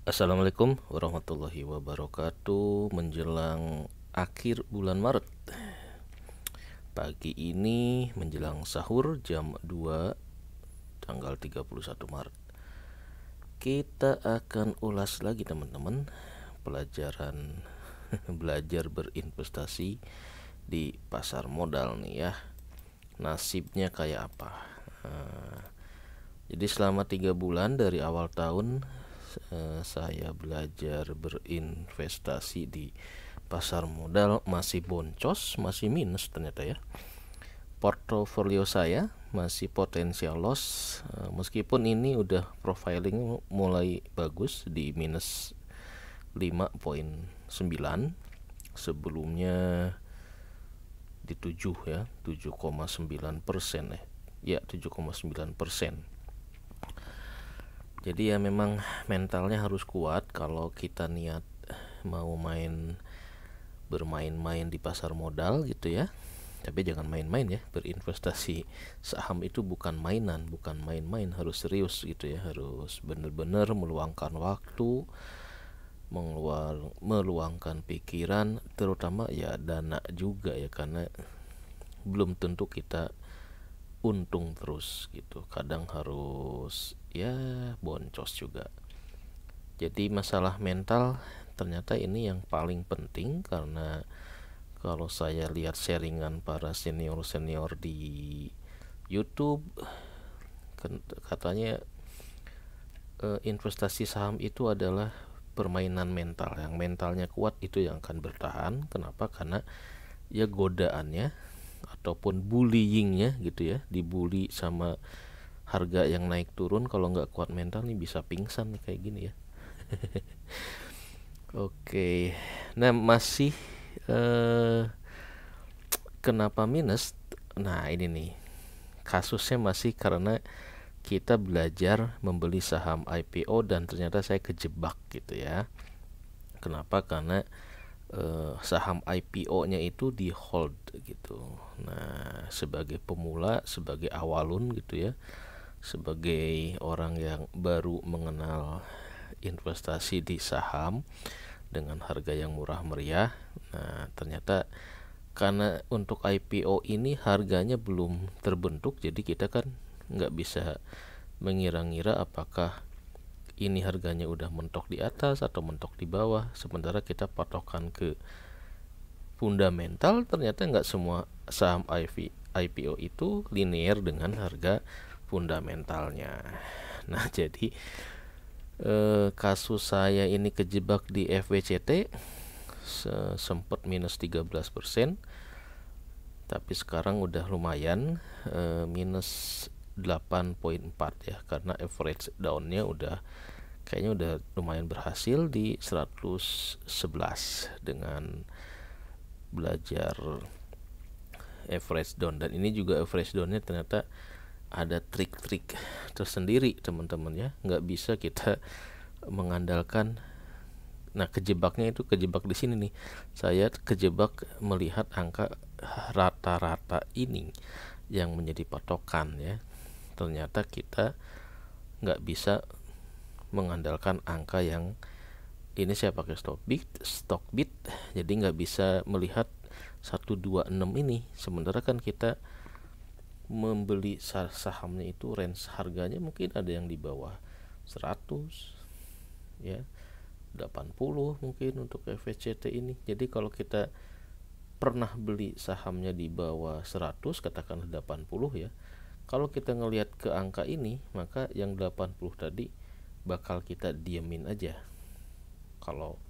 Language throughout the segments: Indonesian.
Assalamualaikum warahmatullahi wabarakatuh. Menjelang akhir bulan Maret, pagi ini menjelang sahur jam 2 tanggal 31 Maret, kita akan ulas lagi teman-teman pelajaran belajar berinvestasi di pasar modal nih ya. Nasibnya kayak apa? Nah, jadi selama 3 bulan dari awal tahun saya belajar berinvestasi di pasar modal masih boncos, masih minus ternyata ya. Portofolio saya masih potensial loss, meskipun ini udah profiling mulai bagus di minus 5,9, sebelumnya di 7 ya, 7,9% ya, 7,9%. Jadi ya memang mentalnya harus kuat kalau kita niat mau bermain-main di pasar modal gitu ya. Tapi jangan main-main ya, berinvestasi saham itu bukan mainan, bukan main-main, harus serius gitu ya, harus benar-benar meluangkan waktu, meluangkan pikiran, terutama ya dana juga ya, karena belum tentu kita untung terus gitu, kadang harus ya boncos juga. Jadi masalah mental ternyata ini yang paling penting, karena kalau saya lihat sharingan para senior-senior di YouTube, katanya investasi saham itu adalah permainan mental. Yang mentalnya kuat itu yang akan bertahan. Kenapa? Karena ya godaannya ataupun bullyingnya gitu ya, dibully sama harga yang naik turun, kalau nggak kuat mental nih bisa pingsan nih kayak gini ya. Oke, nah masih kenapa minus? Nah ini nih kasusnya masih karena kita belajar membeli saham IPO dan ternyata saya kejebak gitu ya. Kenapa? Karena saham IPO-nya itu di hold gitu. Nah, sebagai pemula, sebagai awalun gitu ya, sebagai orang yang baru mengenal investasi di saham dengan harga yang murah meriah. Nah, ternyata karena untuk IPO ini harganya belum terbentuk, jadi kita kan nggak bisa mengira-ngira apakah ini harganya udah mentok di atas atau mentok di bawah. Sementara kita patokan ke fundamental, ternyata nggak semua saham IPO itu linear dengan harga fundamentalnya. Nah jadi kasus saya ini kejebak di FWCT, sempat minus 13%, tapi sekarang udah lumayan, minus 8,4 ya, karena average downnya kayaknya udah lumayan berhasil di 111 dengan belajar average down. Dan ini juga average downnya ternyata ada trik-trik tersendiri teman-teman ya, nggak bisa kita mengandalkan. Nah kejebaknya itu kejebak di sini nih, saya kejebak melihat angka rata-rata ini yang menjadi patokan ya. Ternyata kita nggak bisa mengandalkan angka yang ini, saya pakai Stockbit, jadi nggak bisa melihat 126 ini. Sementara kan kita membeli sahamnya itu range harganya mungkin ada yang di bawah 100 ya, 80 mungkin untuk FVCT ini. Jadi kalau kita pernah beli sahamnya di bawah 100, katakanlah 80 ya, kalau kita ngelihat ke angka ini, maka yang 80 tadi bakal kita diemin aja. Kalau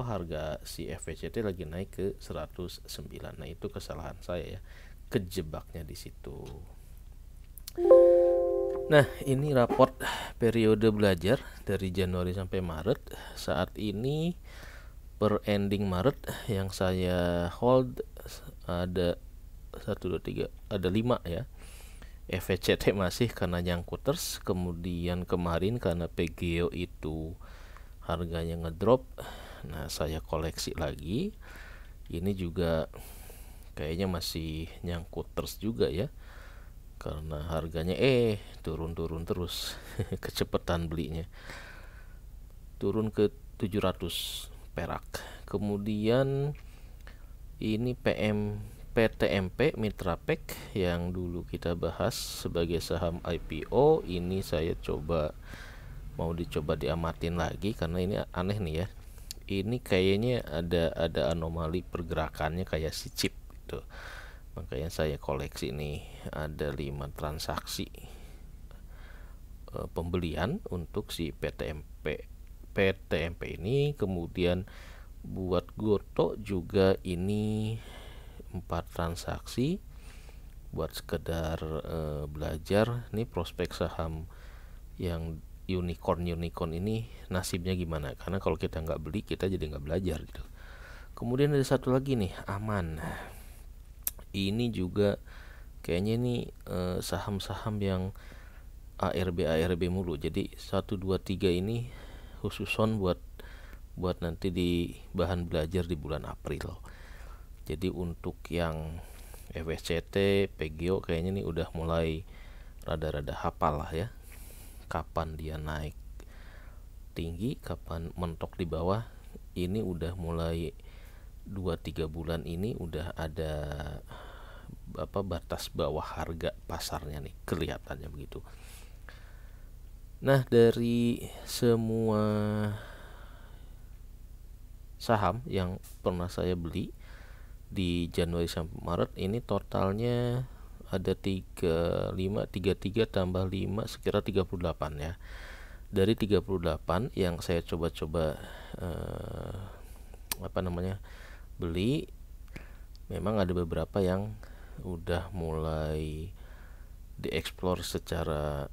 harga si FVCT lagi naik ke 109. Nah, itu kesalahan saya ya. Kejebaknya di situ. Nah, ini raport periode belajar dari Januari sampai Maret. Saat ini per ending Maret yang saya hold ada 1 2 3, ada 5 ya. FVCT masih karena nyangkuters, kemudian kemarin karena PGO itu harganya ngedrop, nah saya koleksi lagi. Ini juga kayaknya masih nyangkuters juga ya, karena harganya turun-turun terus kecepatan belinya. turun ke 700 perak. Kemudian ini PTMP Mitrapek yang dulu kita bahas sebagai saham IPO, ini saya mau dicoba diamatin lagi karena ini aneh nih ya. Ini kayaknya ada anomali pergerakannya kayak si chip gitu. Makanya saya koleksi nih, ada 5 transaksi pembelian untuk si PTMP ini. Kemudian buat Goto juga ini 4 transaksi buat sekedar belajar nih prospek saham yang unicorn ini nasibnya gimana, karena kalau kita nggak beli kita jadi nggak belajar gitu. Kemudian ada satu lagi nih, Aman. Ini juga kayaknya ini saham-saham yang ARB mulu. Jadi 1 2 3 ini khususon buat nanti di bahan belajar di bulan April. Jadi untuk yang FWCT, PGO kayaknya nih udah mulai rada-rada hafal lah ya. Kapan dia naik tinggi, kapan mentok di bawah. Ini udah mulai 2-3 bulan ini udah ada batas bawah harga pasarnya nih, kelihatannya begitu. Nah, dari semua saham yang pernah saya beli di Januari sampai Maret ini totalnya ada 33 tambah 5 sekira 38 ya. Dari 38 yang saya coba-coba beli, memang ada beberapa yang udah mulai dieksplor secara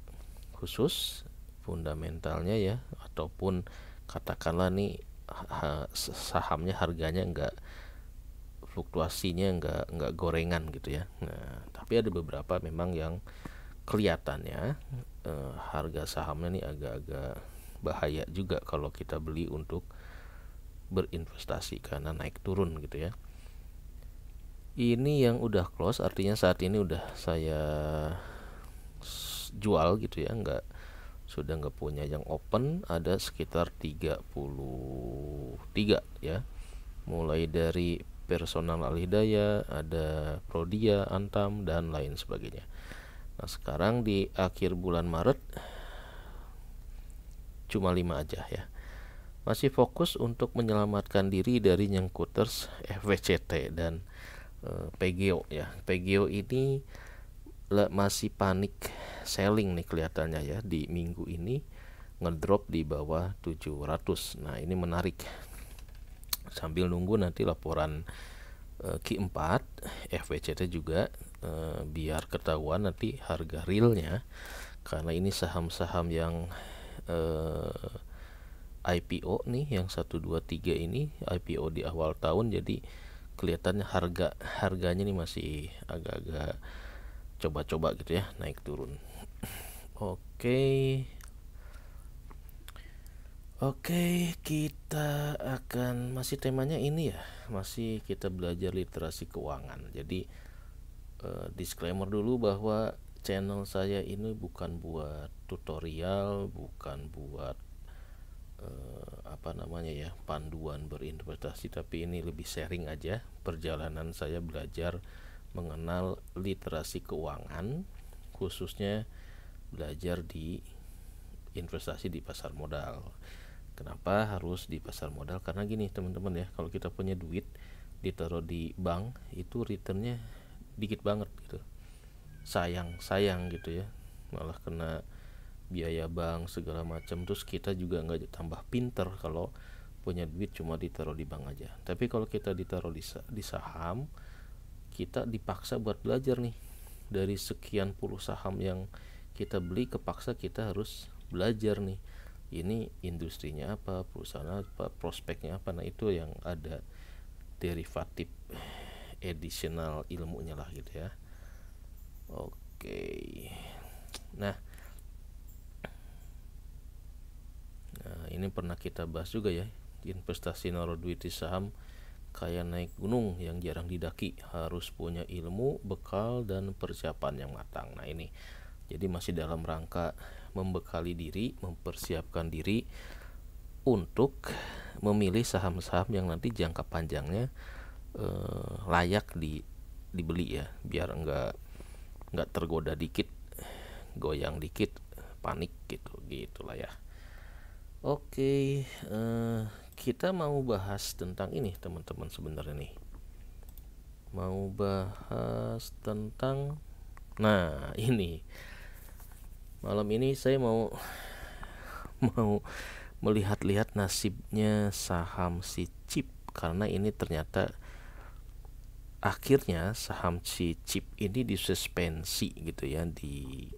khusus fundamentalnya ya, ataupun katakanlah nih sahamnya harganya fluktuasinya enggak gorengan gitu ya. Nah, tapi ada beberapa memang yang kelihatannya harga sahamnya nih agak-agak bahaya juga kalau kita beli untuk berinvestasi karena naik turun gitu ya. Ini yang udah close, artinya saat ini udah saya jual gitu ya, sudah nggak punya. Yang open ada sekitar 33 ya, mulai dari Personal Alhidayah, ada Prodia, Antam, dan lain sebagainya. Nah, sekarang di akhir bulan Maret cuma 5 aja ya. Masih fokus untuk menyelamatkan diri dari nyengkuters FWCT dan PGO ya. PGO ini masih panik selling nih kelihatannya ya, di minggu ini ngedrop di bawah 700. Nah, ini menarik. Sambil nunggu nanti laporan Q4 FWCT juga biar ketahuan nanti harga realnya, karena ini saham-saham yang IPO nih, yang 1 2 3 ini IPO di awal tahun, jadi kelihatannya harganya nih masih agak-agak coba-coba gitu ya, naik turun. Oke, kita akan masih temanya ini ya, masih kita belajar literasi keuangan. Jadi disclaimer dulu bahwa channel saya ini bukan buat tutorial, bukan buat panduan berinvestasi, tapi ini lebih sharing aja perjalanan saya belajar mengenal literasi keuangan, khususnya belajar di investasi di pasar modal. Kenapa harus di pasar modal? Karena gini teman-teman ya, kalau kita punya duit ditaruh di bank itu returnnya dikit banget gitu, sayang gitu ya, malah kena biaya bank segala macam. Terus kita juga nggak tambah pinter kalau punya duit cuma ditaruh di bank aja. Tapi kalau kita ditaruh di saham, kita dipaksa buat belajar nih. Dari sekian puluh saham yang kita beli, kepaksa kita harus belajar nih, ini industrinya apa, perusahaan apa, prospeknya apa. Nah, itu yang ada derivatif additional ilmunya lah gitu ya. Nah, ini pernah kita bahas juga ya, investasi naruh duit di saham kayak naik gunung yang jarang didaki, harus punya ilmu, bekal, dan persiapan yang matang. Nah, ini jadi masih dalam rangka membekali diri, mempersiapkan diri untuk memilih saham-saham yang nanti jangka panjangnya layak dibeli ya, biar nggak tergoda dikit, goyang dikit, panik gitulah ya. Oke, kita mau bahas tentang ini teman-teman. Sebenarnya nih mau bahas tentang, nah ini malam ini saya mau melihat-lihat nasibnya saham si Chip, karena ini ternyata akhirnya saham si Chip ini disuspensi gitu ya, di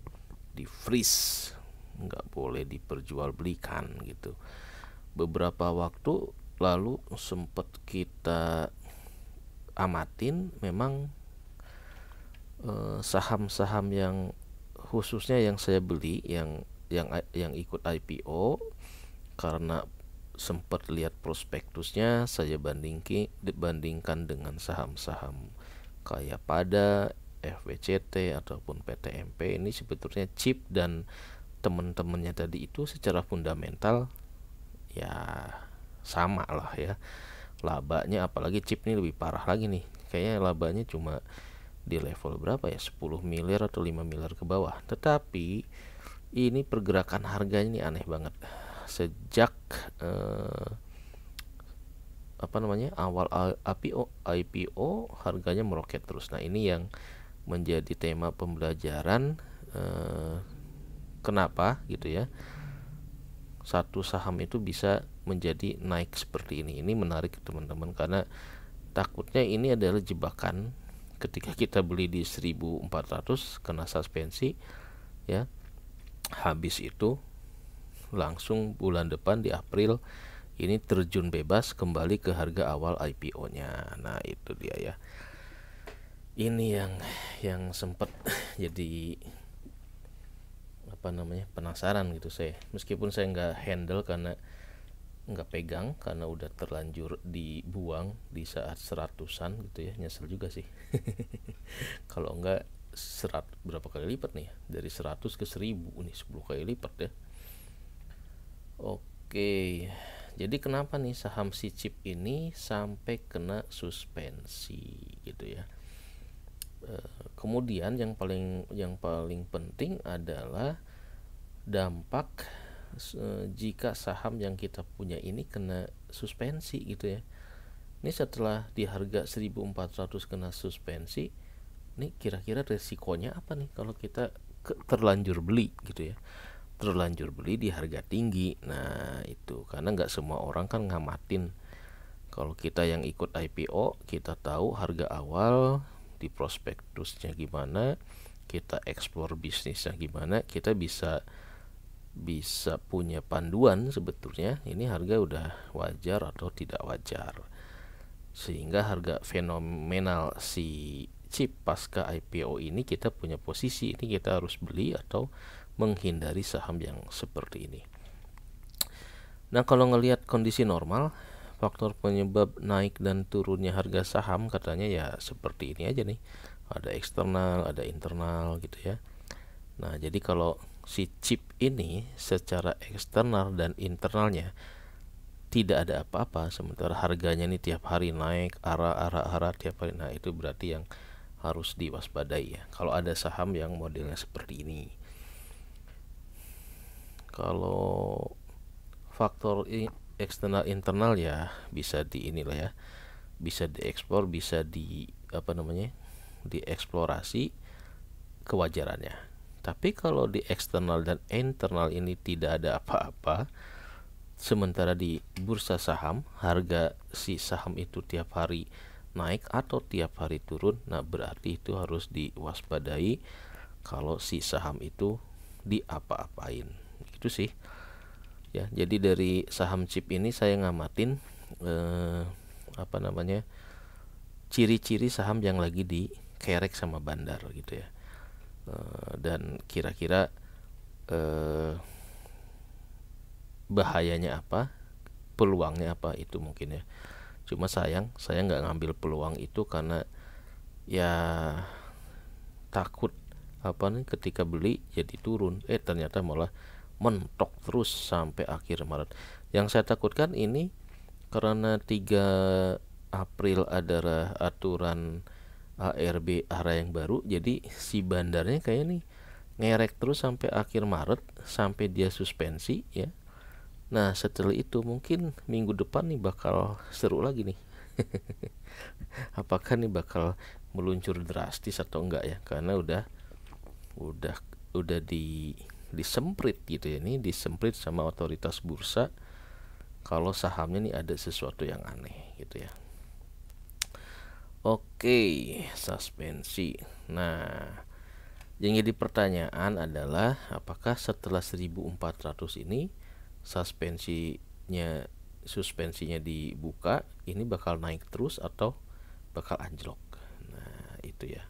freeze, nggak boleh diperjualbelikan gitu. Beberapa waktu lalu sempat kita amatin, memang saham-saham yang khususnya yang saya beli yang ikut IPO, karena sempat lihat prospektusnya, saya bandingkan dengan saham-saham kayak pada FWCT ataupun PTMP. Ini sebetulnya Chip dan teman-temannya tadi itu secara fundamental ya sama lah ya labanya, apalagi Chip ini lebih parah lagi nih, kayaknya labanya cuma di level berapa ya, 10 miliar atau 5 miliar ke bawah. Tetapi ini pergerakan harganya ini aneh banget. Sejak awal IPO harganya meroket terus. Nah ini yang menjadi tema pembelajaran, kenapa gitu ya satu saham itu bisa menjadi naik seperti ini. Ini menarik teman-teman, karena takutnya ini adalah jebakan. Ketika kita beli di 1400 kena suspensi ya, habis itu langsung bulan depan di April ini terjun bebas kembali ke harga awal IPO-nya. Nah itu dia ya, ini yang sempat jadi penasaran gitu saya, meskipun saya nggak handle karena nggak pegang, karena udah terlanjur dibuang di saat 100-an gitu ya, nyesel juga sih. Kalau enggak berapa kali lipat nih, dari 100 ke 1000 nih, 10 kali lipat ya. Oke, jadi kenapa nih saham si Chip ini sampai kena suspensi gitu ya. Kemudian yang paling penting adalah dampak jika saham yang kita punya ini kena suspensi gitu ya. Ini setelah di harga 1400 kena suspensi, ini kira-kira resikonya apa nih kalau kita terlanjur beli gitu ya, terlanjur beli di harga tinggi. Nah itu karena nggak semua orang kan ngamatin. Kalau kita yang ikut IPO, kita tahu harga awal di prospektusnya gimana, kita explore bisnisnya gimana, kita bisa punya panduan sebetulnya ini harga udah wajar atau tidak wajar, sehingga harga fenomenal si Chip pasca IPO ini kita punya posisi, ini kita harus beli atau menghindari saham yang seperti ini. Nah kalau ngelihat kondisi normal, faktor penyebab naik dan turunnya harga saham katanya ya seperti ini aja nih, ada eksternal ada internal gitu ya. Nah jadi kalau si Chip ini secara eksternal dan internalnya tidak ada apa-apa, sementara harganya ini tiap hari naik arah tiap hari, nah itu berarti yang harus diwaspadai ya kalau ada saham yang modelnya seperti ini. Kalau faktor eksternal internal ya bisa ya, bisa diekspor, bisa dieksplorasi kewajarannya. Tapi kalau di eksternal dan internal ini tidak ada apa-apa, sementara di bursa saham harga si saham itu tiap hari naik atau tiap hari turun, nah berarti itu harus diwaspadai kalau si saham itu diapa-apain. Itu sih ya. Jadi dari saham Chip ini saya ngamatin ciri-ciri saham yang lagi dikerek sama bandar gitu ya. Dan kira-kira bahayanya apa, peluangnya apa, itu mungkin ya. Cuma saya nggak ngambil peluang itu karena ya takut ketika beli jadi turun, ternyata malah mentok terus sampai akhir Maret. Yang saya takutkan ini karena 3 April adalah aturan ARB arah yang baru, jadi si bandarnya kayak nih ngerek terus sampai akhir Maret sampai dia suspensi ya. Nah setelah itu mungkin minggu depan nih bakal seru lagi nih. Apakah nih bakal meluncur drastis atau enggak ya, karena udah udah disemprit gitu ya, ini disemprit sama otoritas bursa kalau sahamnya nih ada sesuatu yang aneh gitu ya. Oke, suspensi. Nah, yang jadi pertanyaan adalah apakah setelah 1400 ini suspensinya dibuka, ini bakal naik terus atau bakal anjlok. Nah, itu ya.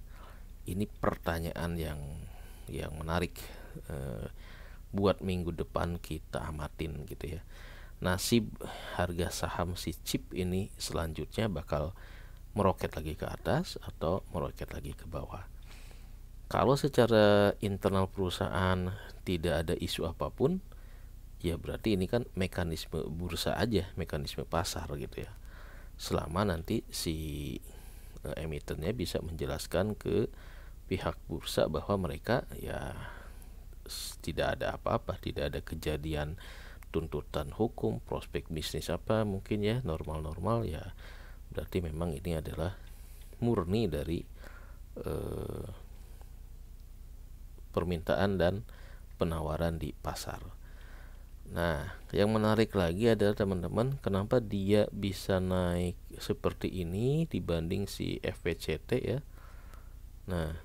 Ini pertanyaan yang menarik buat minggu depan kita amatin gitu ya. Nasib harga saham si chip ini selanjutnya bakal meroket lagi ke atas atau meroket lagi ke bawah. Kalau secara internal perusahaan tidak ada isu apapun, ya berarti ini kan mekanisme bursa aja, mekanisme pasar gitu ya. Selama nanti si emitennya bisa menjelaskan ke pihak bursa bahwa mereka ya tidak ada apa-apa, tidak ada kejadian tuntutan hukum, prospek bisnis apa mungkin ya normal-normal ya, berarti memang ini adalah murni dari permintaan dan penawaran di pasar. Nah, yang menarik lagi adalah teman-teman, kenapa dia bisa naik seperti ini dibanding si FWCT ya. Nah,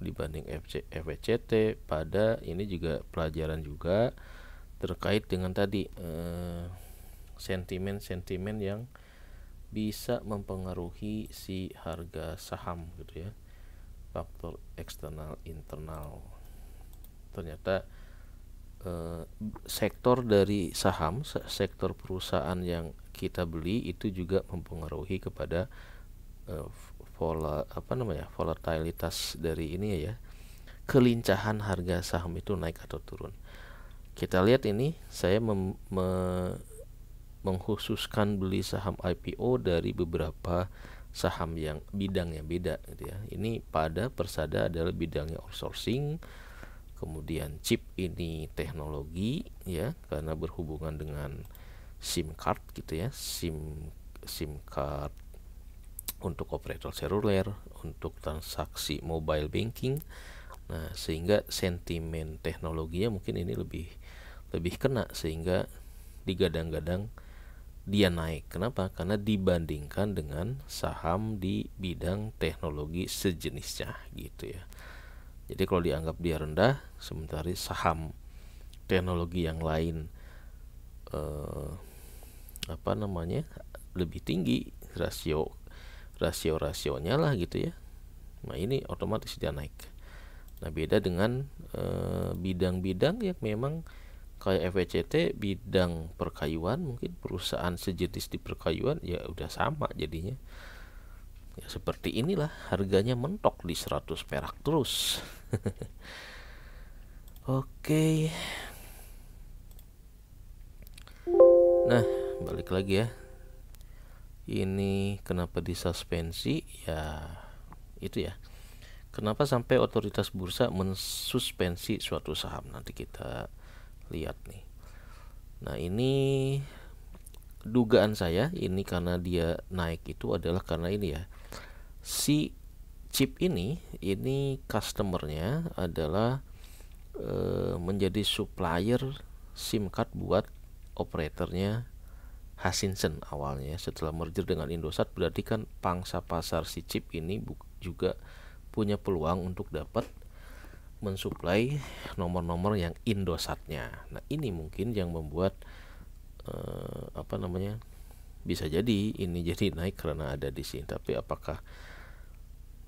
dibanding FWCT pada ini juga pelajaran juga terkait dengan tadi sentimen-sentimen yang bisa mempengaruhi si harga saham gitu ya. Faktor eksternal internal. Ternyata sektor dari saham, sektor perusahaan yang kita beli itu juga mempengaruhi kepada volatilitas dari ini ya, kelincahan harga saham itu naik atau turun. Kita lihat ini, saya mengkhususkan beli saham IPO dari beberapa saham yang bidangnya beda gitu ya. Ini pada Persada adalah bidangnya outsourcing, kemudian chip ini teknologi ya, karena berhubungan dengan SIM card gitu ya, SIM card untuk operator seluler, untuk transaksi mobile banking. Nah, sehingga sentimen teknologinya mungkin ini lebih kena, sehingga digadang-gadang dia naik. Kenapa? Karena dibandingkan dengan saham di bidang teknologi sejenisnya gitu ya. Jadi kalau dianggap dia rendah, sementara saham teknologi yang lain lebih tinggi rasionya lah gitu ya. Nah, ini otomatis dia naik. Nah, beda dengan bidang-bidang yang memang kayak FWCT bidang perkayuan, mungkin perusahaan sejenis di perkayuan ya udah sama jadinya. Ya seperti inilah, harganya mentok di 100 perak terus. Oke. Nah, balik lagi ya. Ini kenapa disuspensi? Ya itu ya. Kenapa sampai otoritas bursa mensuspensi suatu saham? Nanti kita lihat nih. Nah, ini dugaan saya ini karena dia naik itu adalah karena ini ya. Si chip ini customernya adalah menjadi supplier SIM card buat operatornya Hutchinson awalnya. Setelah merger dengan Indosat, berarti kan pangsa pasar si chip ini juga punya peluang untuk dapat mensuplai nomor-nomor yang Indosatnya. Nah, ini mungkin yang membuat bisa jadi ini jadi naik karena ada di sini. Tapi apakah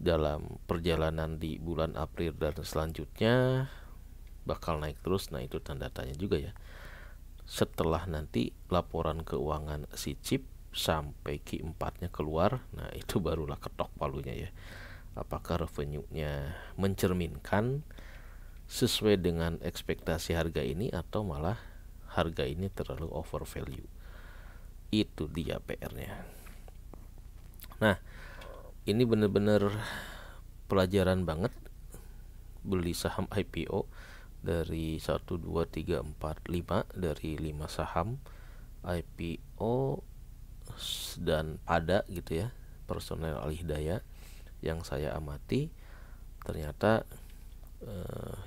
dalam perjalanan di bulan April dan selanjutnya bakal naik terus? Nah, itu tanda tanya juga ya. Setelah nanti laporan keuangan si chip sampai Q4-nya keluar, nah itu barulah ketok palunya ya. Apakah revenue-nya mencerminkan sesuai dengan ekspektasi harga ini atau malah harga ini terlalu over value. Itu dia PR-nya. Nah, ini benar-benar pelajaran banget beli saham IPO dari 1 2 3 4 5 dari 5 saham IPO dan ada gitu ya, personel alih daya yang saya amati. Ternyata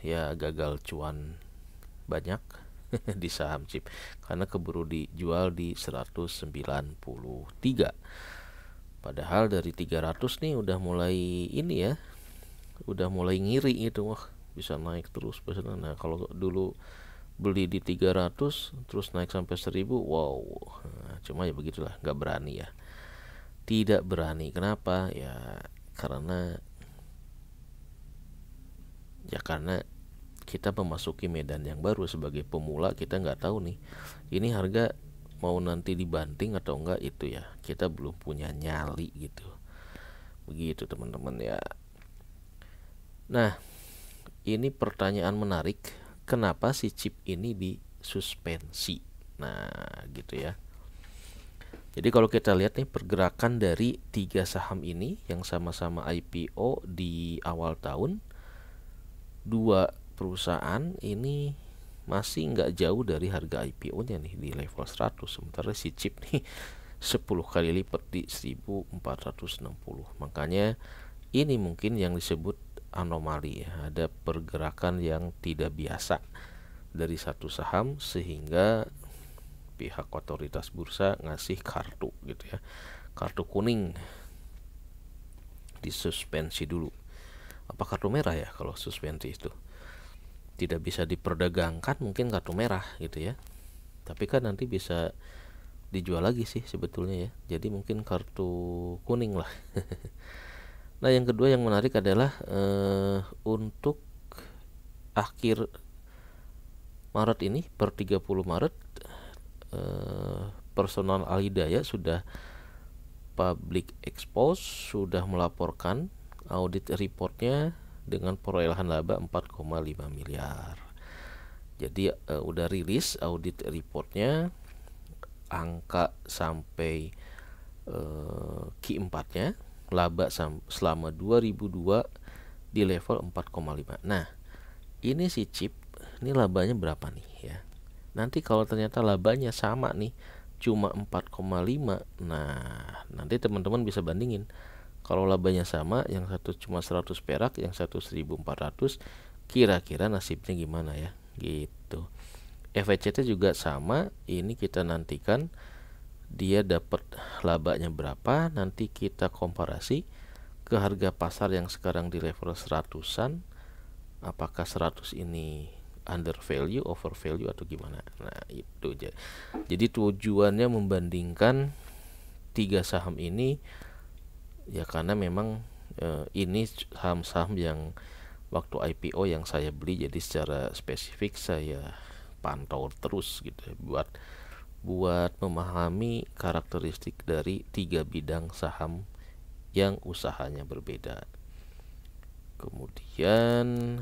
ya gagal cuan banyak di saham chip karena keburu dijual di 193. Padahal dari 300 nih udah mulai ini ya, udah mulai ngiri gitu, wah bisa naik terus. Nah kalau dulu beli di 300 terus naik sampai 1000, wow. Nah, cuma ya begitulah, nggak berani ya, tidak berani. Kenapa ya? Karena kita memasuki medan yang baru sebagai pemula. Kita nggak tahu nih ini harga mau nanti dibanting atau enggak, itu ya kita belum punya nyali gitu. Begitu teman-teman ya. Nah, ini pertanyaan menarik, kenapa si chip ini disuspensi? Nah gitu ya. Jadi kalau kita lihat nih pergerakan dari 3 saham ini yang sama-sama IPO di awal tahun, 2 perusahaan ini masih nggak jauh dari harga IPO-nya nih di level 100. Sementara si chip nih 10 kali lipat di 1460. Makanya ini mungkin yang disebut anomali ya, ada pergerakan yang tidak biasa dari satu saham sehingga pihak otoritas bursa ngasih kartu gitu ya, kartu kuning, disuspensi dulu. Apa kartu merah ya kalau suspensi itu? Tidak bisa diperdagangkan, mungkin kartu merah gitu ya. Tapi kan nanti bisa dijual lagi sih sebetulnya ya. Jadi mungkin kartu kuning lah. Nah, yang kedua yang menarik adalah untuk akhir Maret ini, per 30 Maret personal alih-daya sudah public expose, sudah melaporkan audit reportnya dengan perolehan laba 4,5 miliar. Jadi udah rilis audit reportnya, angka sampai Q4-nya, laba selama 2002 di level 4,5. Nah, ini si chip, ini labanya berapa nih ya? Nanti kalau ternyata labanya sama nih, cuma 4,5. Nah, nanti teman-teman bisa bandingin. Kalau labanya sama, yang satu cuma 100 perak, yang satu 1400, kira-kira nasibnya gimana ya? Gitu. FWCT juga sama, ini kita nantikan dia dapat labanya berapa, nanti kita komparasi ke harga pasar yang sekarang di level 100-an. Apakah 100 ini under value, over value atau gimana? Nah, itu aja. Jadi tujuannya membandingkan 3 saham ini ya, karena memang ini saham-saham yang waktu IPO yang saya beli, jadi secara spesifik saya pantau terus gitu ya, buat memahami karakteristik dari 3 bidang saham yang usahanya berbeda. Kemudian,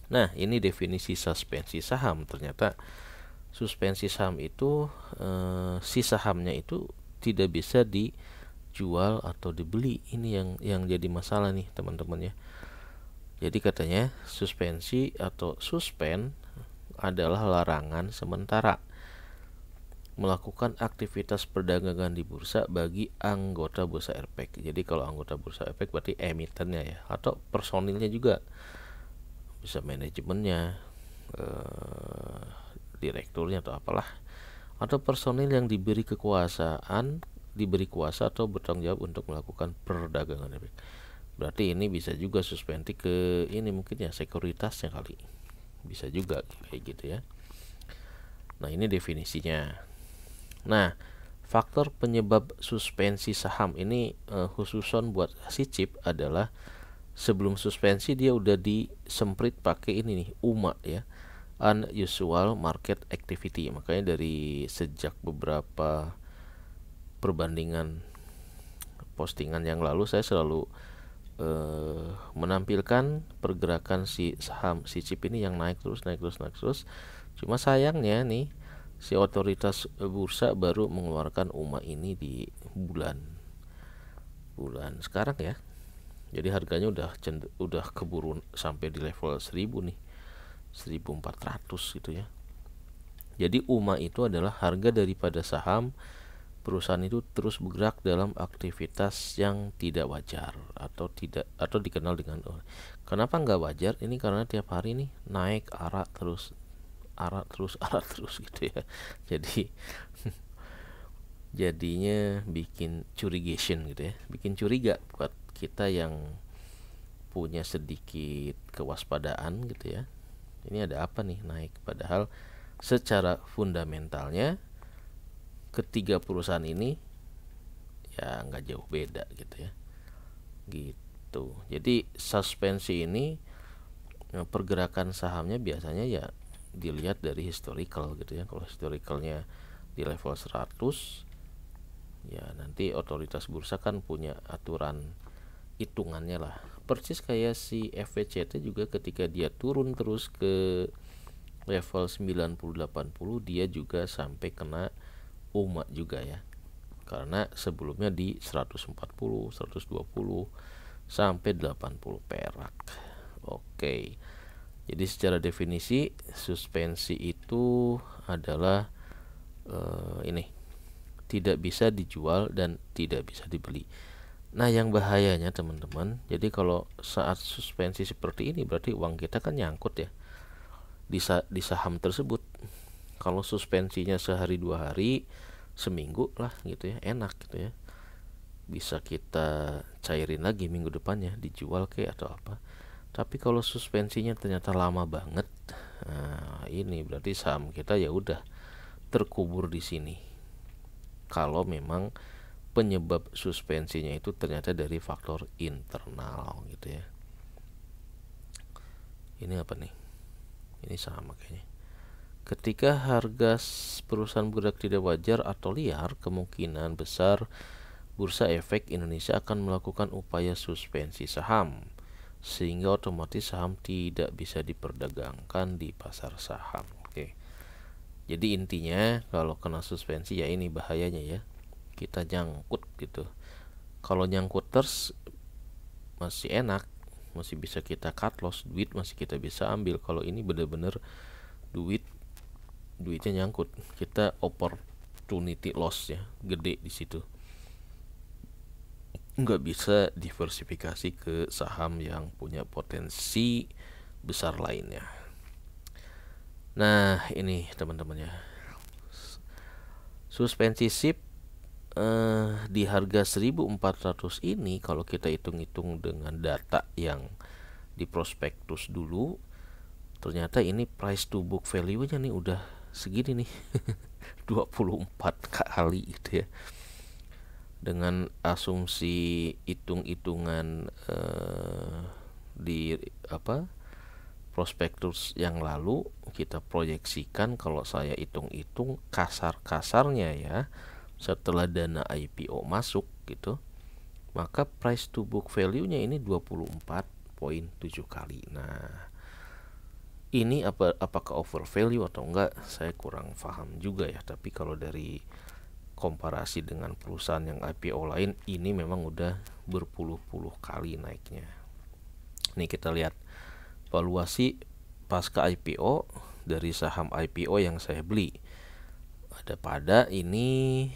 nah ini definisi suspensi saham. Ternyata suspensi saham itu si sahamnya itu tidak bisa dijual atau dibeli. Ini yang jadi masalah nih teman-teman ya. Jadi katanya suspensi atau suspend adalah larangan sementara melakukan aktivitas perdagangan di bursa bagi anggota bursa efek. Jadi kalau anggota bursa efek berarti emitennya ya, atau personilnya juga, bisa manajemennya, direkturnya atau apalah, atau personil yang diberi kekuasaan, diberi kuasa atau bertanggung jawab untuk melakukan perdagangan efek. Berarti ini bisa juga suspensi ke ini mungkin ya, sekuritasnya kali, bisa juga kayak gitu ya. Nah, ini definisinya. Nah, faktor penyebab suspensi saham ini khususon buat si chip adalah sebelum suspensi dia udah disemprit pakai ini nih, UMA ya, unusual market activity. Makanya dari sejak beberapa perbandingan postingan yang lalu saya selalu menampilkan pergerakan si saham si chip ini yang naik terus. Cuma sayangnya nih, si otoritas bursa baru mengeluarkan UMA ini di bulan sekarang ya. Jadi harganya udah keburu sampai di level 1000 nih, 1400 gitu ya. Jadi UMA itu adalah harga daripada saham perusahaan itu terus bergerak dalam aktivitas yang tidak wajar atau dikenal dengan kenapa nggak wajar ini, karena tiap hari nih naik arak terus gitu ya. Jadi jadinya bikin curigation gitu ya, bikin curiga buat kita yang punya sedikit kewaspadaan gitu ya. Ini ada apa nih naik, padahal secara fundamentalnya ketiga perusahaan ini ya nggak jauh beda gitu ya, gitu. Jadi suspensi ini pergerakan sahamnya biasanya ya dilihat dari historical gitu ya. Kalau historicalnya di level 100 ya nanti otoritas bursa kan punya aturan hitungannya lah. Persis kayak si FVCT juga ketika dia turun terus ke level 90-80 dia juga sampai kena UMA juga ya, karena sebelumnya di 140, 120 sampai 80 perak. Oke. Jadi secara definisi suspensi itu adalah ini tidak bisa dijual dan tidak bisa dibeli. Nah, yang bahayanya teman-teman, jadi kalau saat suspensi seperti ini berarti uang kita kan nyangkut ya di saham tersebut. Kalau suspensinya sehari 2 hari, seminggu lah gitu ya, enak gitu ya, bisa kita cairin lagi minggu depannya, dijual kayak atau apa. Tapi kalau suspensinya ternyata lama banget, nah ini berarti saham kita ya udah terkubur di sini. Kalau memang penyebab suspensinya itu ternyata dari faktor internal gitu ya. Ini apa nih? Ini sama kayaknya. Ketika harga perusahaan bergerak tidak wajar atau liar, kemungkinan besar Bursa Efek Indonesia akan melakukan upaya suspensi saham, sehingga otomatis saham tidak bisa diperdagangkan di pasar saham. Oke. Jadi intinya kalau kena suspensi ya ini bahayanya ya, kita nyangkut gitu. Kalau nyangkut terus masih enak, masih bisa kita cut loss, duit masih kita bisa ambil. Kalau ini benar-benar duitnya nyangkut, kita opportunity loss ya, gede di situ. Nggak bisa diversifikasi ke saham yang punya potensi besar lainnya. Nah, ini teman-teman ya. Suspensi SIP di harga 1400 ini kalau kita hitung-hitung dengan data yang di prospektus dulu, ternyata ini price to book value-nya nih udah segini nih. 24 kali gitu ya. Dengan asumsi hitung-hitungan di prospektus yang lalu, kita proyeksikan, kalau saya hitung-hitung kasar-kasarnya ya, setelah dana IPO masuk gitu, maka price to book value-nya ini 24.7 kali. Nah, ini apakah over value atau enggak, saya kurang paham juga ya. Tapi kalau dari komparasi dengan perusahaan yang IPO lain, ini memang udah berpuluh-puluh kali naiknya. Nih kita lihat valuasi pasca IPO dari saham IPO yang saya beli. Ada pada ini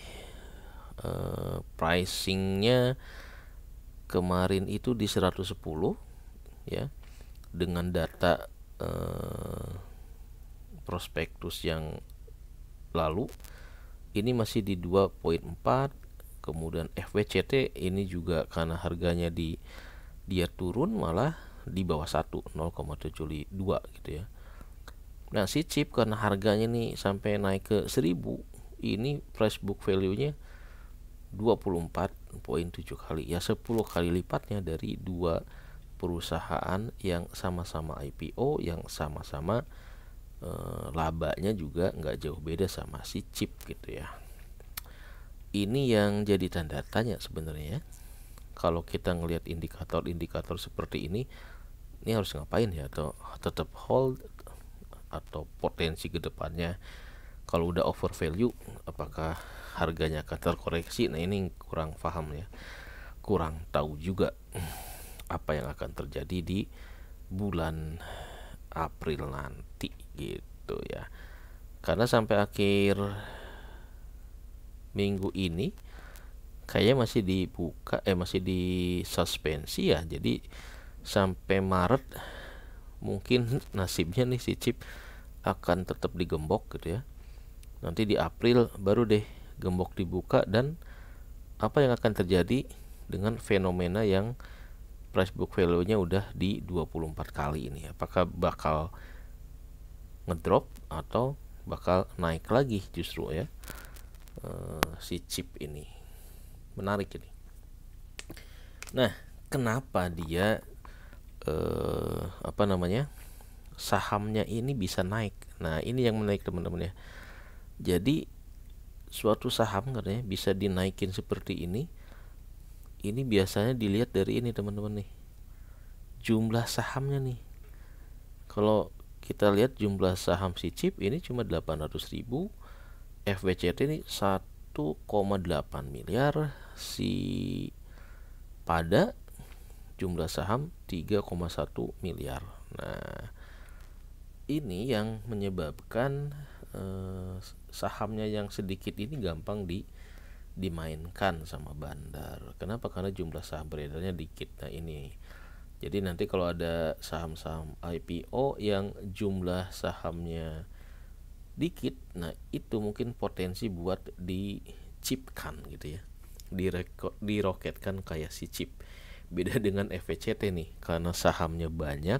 pricingnya kemarin itu di 110 ya, dengan data prospektus yang lalu ini masih di 2.4. Kemudian FWCT ini juga karena harganya dia turun malah di bawah 1, 0,72 gitu ya. Nah, si chip karena harganya nih sampai naik ke 1000, ini price book value-nya 24.7 kali, ya 10 kali lipatnya dari dua perusahaan yang sama-sama IPO, yang sama-sama labanya juga nggak jauh beda sama si chip gitu ya. Ini yang jadi tanda tanya sebenarnya. kalau kita ngelihat indikator-indikator seperti ini harus ngapain ya, atau tetap hold atau potensi kedepannya kalau udah over value apakah harganya akan terkoreksi. Nah ini kurang paham ya, kurang tahu juga apa yang akan terjadi di bulan April nanti gitu ya, karena sampai akhir minggu ini kayaknya masih dibuka masih di suspensi ya, jadi sampai Maret mungkin nasibnya nih si chip akan tetap digembok gitu ya. Nanti di April baru deh gembok dibuka, dan apa yang akan terjadi dengan fenomena yang price book value-nya udah di 24 kali ini, apakah bakal ngedrop atau bakal naik lagi justru ya. Si chip ini menarik ini. Nah, kenapa dia sahamnya ini bisa naik? Nah, ini yang menarik teman-teman ya. Jadi suatu saham katanya bisa dinaikin seperti ini. Ini biasanya dilihat dari ini teman-teman nih, jumlah sahamnya nih. Kalau kita lihat jumlah saham si chip ini cuma 800.000, FWCT ini 1,8 miliar, si pada jumlah saham 3,1 miliar. Nah, ini yang menyebabkan sahamnya yang sedikit ini gampang dimainkan sama bandar. Kenapa? Karena jumlah saham beredarnya dikit. Nah ini, jadi nanti kalau ada saham-saham IPO yang jumlah sahamnya dikit, nah itu mungkin potensi buat dicipkan gitu ya, diroketkan kayak si chip. Beda dengan FVCT nih, karena sahamnya banyak,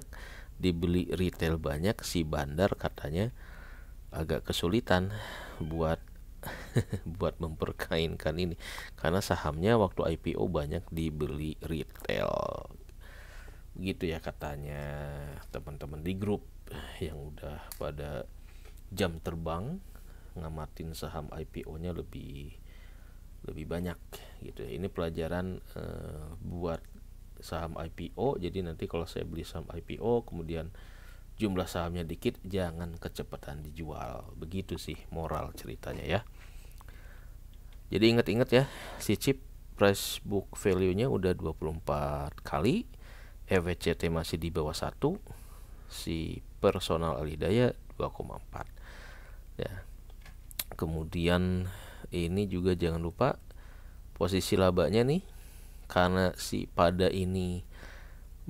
dibeli retail banyak, si bandar katanya agak kesulitan buat buat memperkainkan ini, karena sahamnya waktu IPO banyak dibeli retail gitu ya katanya teman-teman di grup yang udah pada jam terbang ngamatin saham IPO-nya lebih banyak gitu ya. Ini pelajaran buat saham IPO. Jadi nanti kalau saya beli saham IPO kemudian jumlah sahamnya dikit, jangan kecepatan dijual. Begitu sih moral ceritanya ya. Jadi ingat-ingat ya, si chip price book value-nya udah 24 kali, FWCT masih di bawah 1, si personal alidaya 2,4 ya. Kemudian ini juga jangan lupa posisi labanya nih, karena si pada ini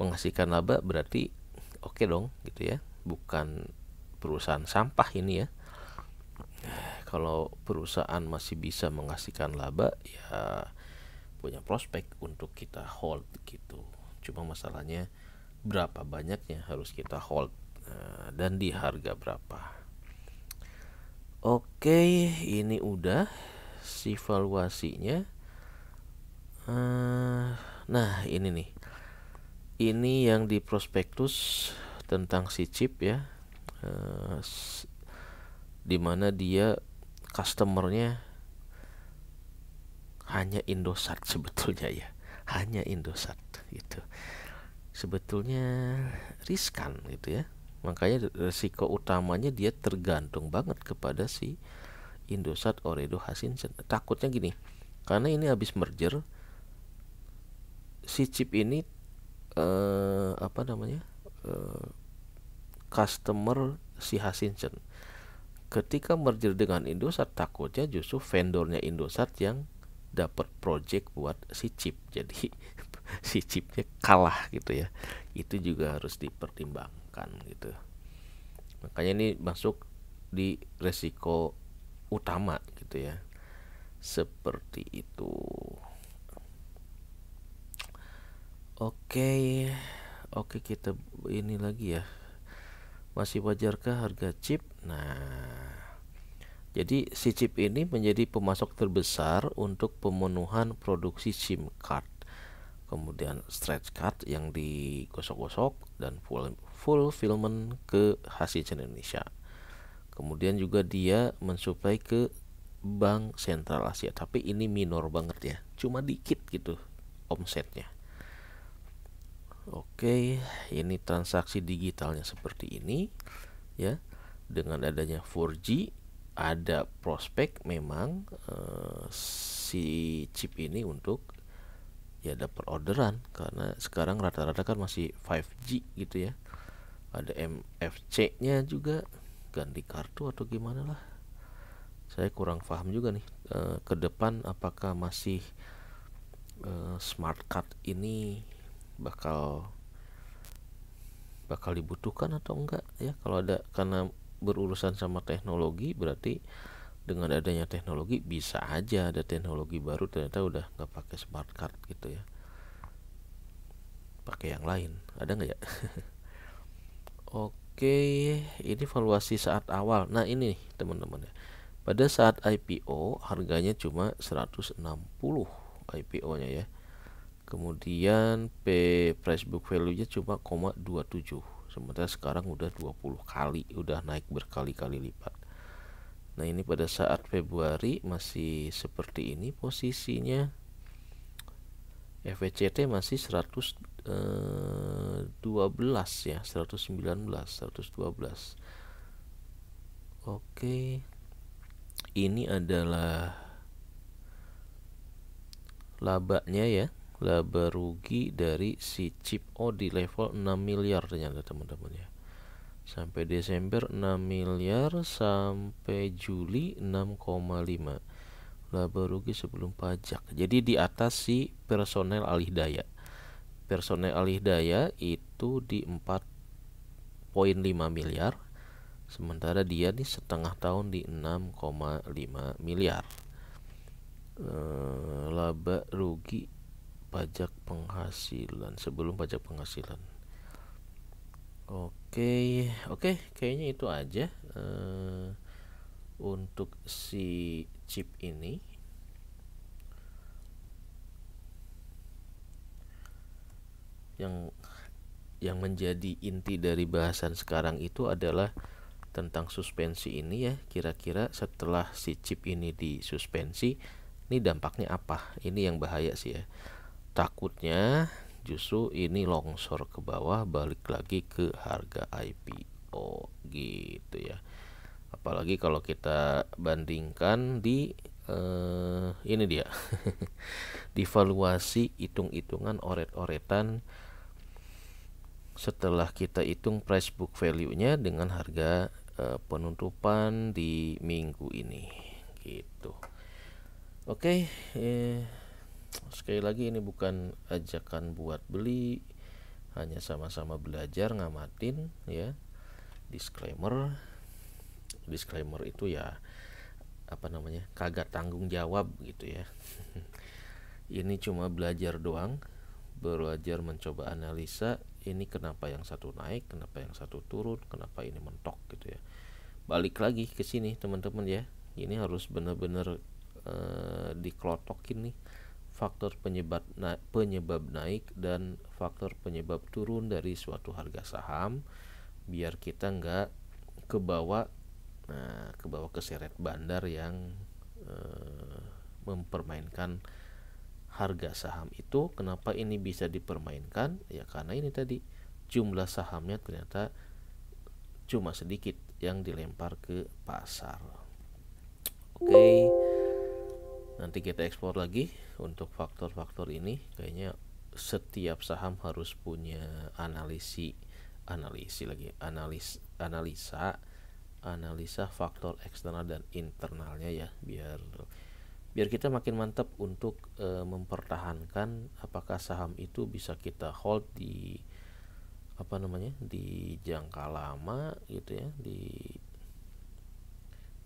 menghasilkan laba berarti oke dong gitu ya, bukan perusahaan sampah ini ya. Kalau perusahaan masih bisa menghasilkan laba ya punya prospek untuk kita hold gitu. Cuma masalahnya berapa banyaknya harus kita hold dan di harga berapa. Oke, ini udah si valuasinya. Nah ini nih, ini yang di prospektus tentang si chip ya, dimana dia customernya hanya Indosat sebetulnya ya, hanya Indosat gitu. Sebetulnya riskan gitu ya, makanya resiko utamanya dia tergantung banget kepada si Indosat Ooredoo Hutchison. Takutnya gini, karena ini habis merger, si chip ini customer si Hutchison. Ketika merger dengan Indosat, takutnya justru vendornya Indosat yang dapat project buat si chip, jadi si chipnya kalah gitu ya. Itu juga harus dipertimbangkan gitu. Makanya ini masuk di resiko utama gitu ya, seperti itu. Oke, kita ini lagi ya, masih wajarkah harga chip? Nah, jadi si chip ini menjadi pemasok terbesar untuk pemenuhan produksi SIM card, kemudian stretch card yang digosok-gosok, dan fulfillment ke Hutchison Indonesia. Kemudian juga dia mensuplai ke Bank Sentral Asia, tapi ini minor banget ya, cuma dikit gitu omsetnya. Oke, ini transaksi digitalnya seperti ini ya. Dengan adanya 4G ada prospek memang si chip ini untuk ya dapat orderan, karena sekarang rata-rata kan masih 5G gitu ya. Ada MFC-nya juga, ganti kartu atau gimana lah. Saya kurang paham juga nih ke depan apakah masih smart card ini bakal dibutuhkan atau enggak ya. Kalau ada, karena berurusan sama teknologi, berarti dengan adanya teknologi bisa aja ada teknologi baru ternyata udah nggak pakai smart card gitu ya, pakai yang lain, ada nggak ya? Oke, ini valuasi saat awal. Nah ini teman-teman ya, pada saat IPO harganya cuma 160 IPO-nya ya. Kemudian price book value-nya cuma 0,27. Sementara sekarang udah 20 kali, udah naik berkali-kali lipat. Nah, ini pada saat Februari masih seperti ini posisinya. FVCT masih 112 ya, 119, 112. Oke. Ini adalah labanya ya, laba rugi dari si chip di level 6 miliar ternyata teman-teman ya. Sampai Desember 6 miliar, sampai Juli 6,5. Laba rugi sebelum pajak. Jadi di atas si personel alih daya. Personel alih daya itu di 4,5 miliar. Sementara dia di setengah tahun di 6,5 miliar. Laba rugi pajak penghasilan sebelum pajak penghasilan. Oke, kayaknya itu aja untuk si chip ini. Yang menjadi inti dari bahasan sekarang itu adalah tentang suspensi ini ya. Kira-kira setelah si chip ini disuspensi, ini dampaknya apa? Ini yang bahaya sih ya. Takutnya justru ini longsor ke bawah, balik lagi ke harga IPO gitu ya. Apalagi kalau kita bandingkan di ini dia divaluasi hitung-hitungan oret-oretan setelah kita hitung price book value-nya dengan harga penutupan di minggu ini gitu. Oke, sekali lagi ini bukan ajakan buat beli, hanya sama-sama belajar ngamatin ya. Disclaimer itu ya kagak tanggung jawab gitu ya. Ini cuma belajar doang, belajar mencoba analisa. Ini kenapa yang satu naik, kenapa yang satu turun, kenapa ini mentok gitu ya. Balik lagi ke sini teman-teman ya. Ini harus benar-benar dikelotokin nih faktor penyebab naik dan faktor penyebab turun dari suatu harga saham, biar kita nggak kebawa keseret bandar yang mempermainkan harga saham itu. Kenapa ini bisa dipermainkan? Ya karena ini tadi jumlah sahamnya ternyata cuma sedikit yang dilempar ke pasar. Oke, nanti kita eksplor lagi untuk faktor-faktor ini. Kayaknya setiap saham harus punya analisa faktor eksternal dan internalnya ya, biar kita makin mantap untuk mempertahankan apakah saham itu bisa kita hold di di jangka lama gitu ya,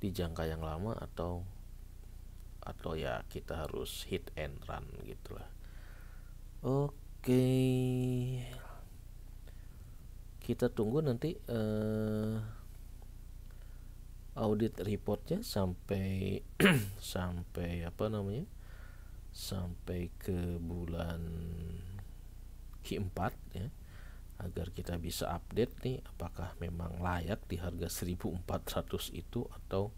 di jangka yang lama atau ya kita harus hit and run gitulah. Oke, kita tunggu nanti audit reportnya sampai sampai ke bulan Q4 ya, agar kita bisa update nih apakah memang layak di harga 1.400 itu atau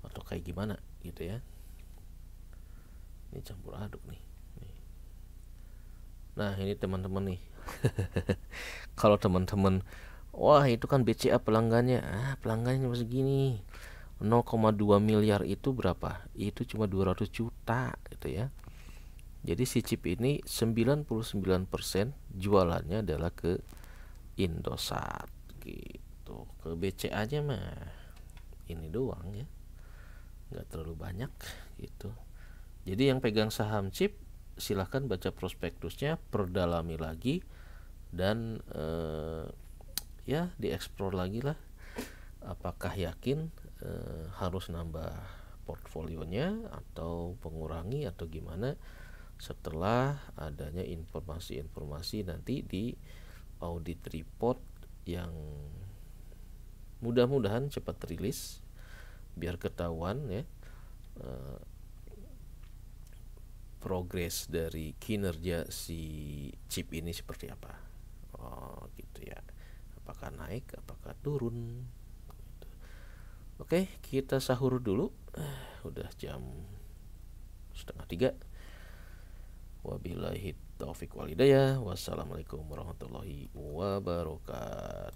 kayak gimana gitu ya. Ini campur aduk nih. Nah, ini teman-teman nih. Kalau teman-teman, wah itu kan BCA pelanggannya, pelanggannya cuma segini. 0,2 miliar itu berapa? Itu cuma 200 juta gitu ya. Jadi si chip ini 99% jualannya adalah ke Indosat gitu. Ke BCA-nya mah ini doang ya, nggak terlalu banyak gitu. Jadi yang pegang saham chip silahkan baca prospektusnya, perdalami lagi, dan ya dieksplor lagi lah. Apakah yakin harus nambah portfolionya atau mengurangi atau gimana setelah adanya informasi-informasi nanti di audit report yang mudah-mudahan cepat rilis biar ketahuan ya progres dari kinerja si chip ini seperti apa. Oh gitu ya, apakah naik apakah turun gitu. Oke, kita sahur dulu. Udah jam 2:30. Wabillahi taufik walhidayah. Wassalamualaikum warahmatullahi wabarakatuh.